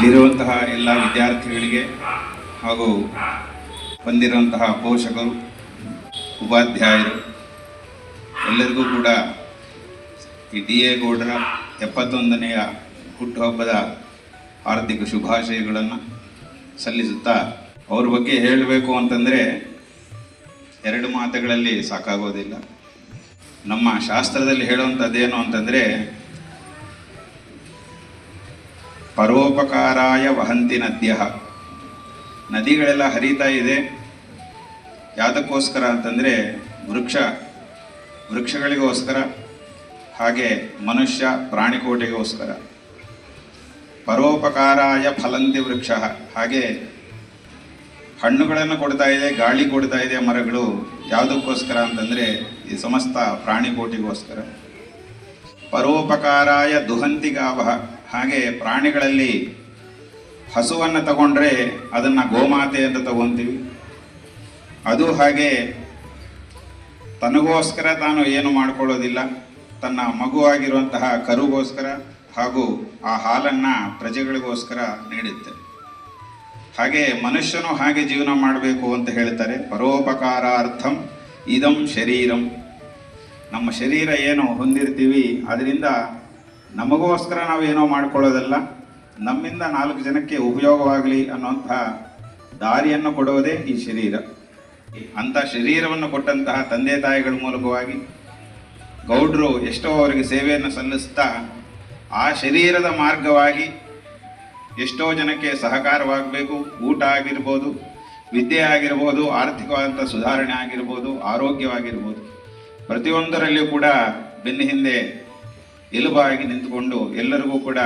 ಇಲ್ಲಿರುವಂತಹ ಎಲ್ಲ ವಿದ್ಯಾರ್ಥಿಗಳಿಗೆ ಹಾಗೂ ಬಂದಿರುವಂತಹ ಪೋಷಕರು, ಉಪಾಧ್ಯಾಯರು ಎಲ್ಲರಿಗೂ ಕೂಡ ಈ ಡಿ ಎ ಗೌಡರ 71ನೆಯ ಹುಟ್ಟುಹಬ್ಬದ ಹಾರ್ದಿಕ ಶುಭಾಶಯಗಳನ್ನು ಸಲ್ಲಿಸುತ್ತಾ, ಅವ್ರ ಬಗ್ಗೆ ಹೇಳಬೇಕು ಅಂತಂದರೆ 2 ಮಾತುಗಳಲ್ಲಿ ಸಾಕಾಗೋದಿಲ್ಲ. ನಮ್ಮ ಶಾಸ್ತ್ರದಲ್ಲಿ ಹೇಳುವಂಥದ್ದೇನು ಅಂತಂದರೆ, ಪರೋಪಕಾರಾಯ ವಹಂತಿ ನದ್ಯ. ನದಿಗಳೆಲ್ಲ ಹರಿತಾ ಇದೆ ಯಾವುದಕ್ಕೋಸ್ಕರ ಅಂತಂದರೆ ವೃಕ್ಷಗಳಿಗೋಸ್ಕರ, ಹಾಗೆ ಮನುಷ್ಯ ಪ್ರಾಣಿಕೋಟಿಗೋಸ್ಕರ. ಪರೋಪಕಾರಾಯ ಫಲಂತಿ ವೃಕ್ಷ, ಹಾಗೆ ಹಣ್ಣುಗಳನ್ನು ಕೊಡ್ತಾ ಇದೆ, ಗಾಳಿ ಕೊಡ್ತಾ ಇದೆ ಮರಗಳು. ಯಾವುದಕ್ಕೋಸ್ಕರ ಅಂತಂದರೆ ಈ ಸಮಸ್ತ ಪ್ರಾಣಿಕೋಟಿಗೋಸ್ಕರ. ಪರೋಪಕಾರಾಯ ದುಹಂತಿ ಗಾವಃ, ಹಾಗೆ ಪ್ರಾಣಿಗಳಲ್ಲಿ ಹಸುವನ್ನು ತಗೊಂಡ್ರೆ ಅದನ್ನು ಗೋಮಾತೆ ಅಂತ ತಗೊತೀವಿ. ಅದು ಹಾಗೆ ತನಗೋಸ್ಕರ ತಾನು ಏನು ಮಾಡಿಕೊಳ್ಳೋದಿಲ್ಲ, ತನ್ನ ಮಗುವಾಗಿರುವಂತಹ ಕರುಗೋಸ್ಕರ ಹಾಗೂ ಆ ಹಾಲನ್ನು ಪ್ರಜೆಗಳಿಗೋಸ್ಕರ ನೀಡುತ್ತೆ. ಹಾಗೆ ಮನುಷ್ಯನು ಹಾಗೆ ಜೀವನ ಮಾಡಬೇಕು ಅಂತ ಹೇಳ್ತಾರೆ. ಪರೋಪಕಾರಾರ್ಥಂ ಇದಂ ಶರೀರಂ. ನಮ್ಮ ಶರೀರ ಏನು ಹೊಂದಿರ್ತೀವಿ ಅದರಿಂದ ನಮಗೋಸ್ಕರ ನಾವೇನೋ ಮಾಡ್ಕೊಳ್ಳೋದಲ್ಲ, ನಮ್ಮಿಂದ 4 ಜನಕ್ಕೆ ಉಪಯೋಗವಾಗಲಿ ಅನ್ನುವಂಥ ದಾರಿಯನ್ನು ಕೊಡುವುದೇ ಈ ಶರೀರ. ಅಂಥ ಶರೀರವನ್ನು ಕೊಟ್ಟಂತಹ ತಂದೆ ತಾಯಿಗಳ ಮೂಲಕವಾಗಿ ಗೌಡ್ರು ಎಷ್ಟೋ ಅವರಿಗೆ ಸೇವೆಯನ್ನು ಸಲ್ಲಿಸ್ತಾ ಆ ಶರೀರದ ಮಾರ್ಗವಾಗಿ ಎಷ್ಟೋ ಜನಕ್ಕೆ ಸಹಕಾರವಾಗಬೇಕು. ಊಟ ಆಗಿರ್ಬೋದು, ವಿದ್ಯೆ ಆಗಿರ್ಬೋದು, ಆರ್ಥಿಕವಾದಂಥ ಸುಧಾರಣೆ ಆಗಿರ್ಬೋದು, ಆರೋಗ್ಯವಾಗಿರ್ಬೋದು, ಪ್ರತಿಯೊಂದರಲ್ಲಿಯೂ ಕೂಡ ಬೆನ್ನ ಹಿಂದೆ ಎಲುಬಾಗಿ ನಿಂತುಕೊಂಡು ಎಲ್ಲರಿಗೂ ಕೂಡ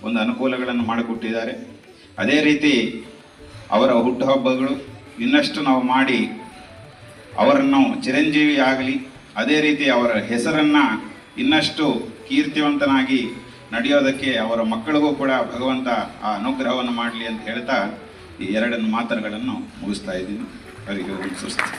ಒಂದು ಅನುಕೂಲಗಳನ್ನು ಮಾಡಿಕೊಟ್ಟಿದ್ದಾರೆ. ಅದೇ ರೀತಿ ಅವರ ಹುಟ್ಟುಹಬ್ಬಗಳು ಇನ್ನಷ್ಟು ನಾವು ಮಾಡಿ ಅವರನ್ನು ಚಿರಂಜೀವಿ ಆಗಲಿ, ಅದೇ ರೀತಿ ಅವರ ಹೆಸರನ್ನು ಇನ್ನಷ್ಟು ಕೀರ್ತಿವಂತನಾಗಿ ನಡೆಯೋದಕ್ಕೆ ಅವರ ಮಕ್ಕಳಿಗೂ ಕೂಡ ಭಗವಂತ ಆ ಅನುಗ್ರಹವನ್ನು ಮಾಡಲಿ ಅಂತ ಹೇಳ್ತಾ ಈ 2 ಮಾತುಗಳನ್ನು ಮುಗಿಸ್ತಾ ಇದ್ದೀನಿ. ಅವರಿಗೆ ಸ್ವಸ್ತಿ.